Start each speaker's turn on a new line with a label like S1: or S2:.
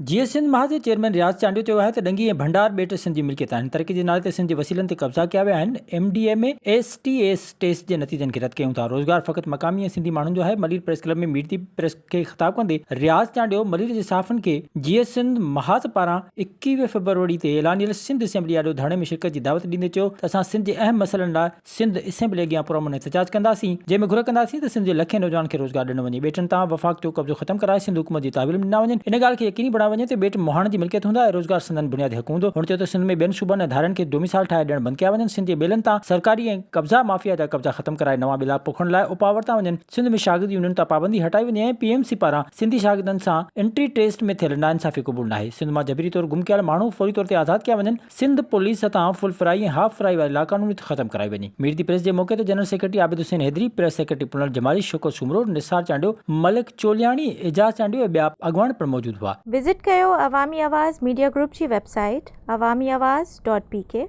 S1: जीअं सिंध महाज जे चेयरमैन रियाज़ चांडियो चयो आहे त डंगी ऐं भंडार ॿेट सिंध जी मिल्कियत आहिनि। तरक़ी जे नाले ते सिंध जे वसीलनि ते कब्ज़ा कया विया आहिनि। MDMA STS टेस्ट जे नतीजनि खे रद्द कयूं था। रोज़गार फ़क़ति मक़ामी ऐं सिंधी माण्हुनि जो आहे। मलीर प्रेस क्लब में मीट दी प्रेस खे ख़िताब कंदे रियाज़ चांडियो मलीर जे साफ़नि खे जीअं सिंध महाज पारां 21 फरवरी ते ऐलानियल सिंध असेंबली आॾो धरणे में शिरकत जी दावत ॾींदे चयो त असां सिंध जे अहम मसइलनि लाइ सिंध असेंबली अॻियां पुरअमन एहतजाज कंदासीं, जंहिंमें घुर कंदासीं त सिंध जे लखे नौजवान खे रोज़गार ॾिनो वञे। ॿेटनि तां वफ़ाक़ जो कब्ज़ो ख़तमु कराए सिंध हुकूमत जी तहवील में ॾिना वञनि। इन ॻाल्हि खे यकीनी बणायो वञे त ॿेट मोहाण जी मिल्कियत हूंदा ऐं रोज़गार संदन बुनियादी हक़ हूंदो। हुन चयो त सिंध में ॿियनि सूबनि ऐं धारनि खे डोमिसाइल ठाहे ॾियण बंदि कया वञनि। सिंध जे ॿेलनि तां सरकारी ऐं कब्ज़ा माफ़िया जा कब्ज़ा ख़तमु कराए नवां ॿेला पोखण लाइ उपा वरिता वञनि। सिंध में शागिर्दी यूनियन तां पाबंदी हटाई वञे ऐं PMC पारां सिंधी शागिर्दनि सां एंट्री टेस्ट में थियल नाइंसाफ़ी क़बूल नाहे। सिंध मां जबरी तौर गुम कयल माण्हू फौरी तौर ते आज़ाद कया वञनि। सिंध पुलिस तां फुल फ्राई ऐं हाफ फ्राई वारी लाक़ानूनी ख़तमु कराई वञे। मीट दी प्रेस जे मौक़े ते general secretary Abid Hussain Haideri, press secretary Punal Jamali, Shukar Soomro, Nisar Chandio, Malik चोलियाणी, Ejaz Chandio ऐं ॿिया अॻवान पिणु मौजूद हुआ।
S2: विज़िट कयो अवामी आवाज़ मीडिया ग्रुप जी वेबसाइट awamiawaz.pk।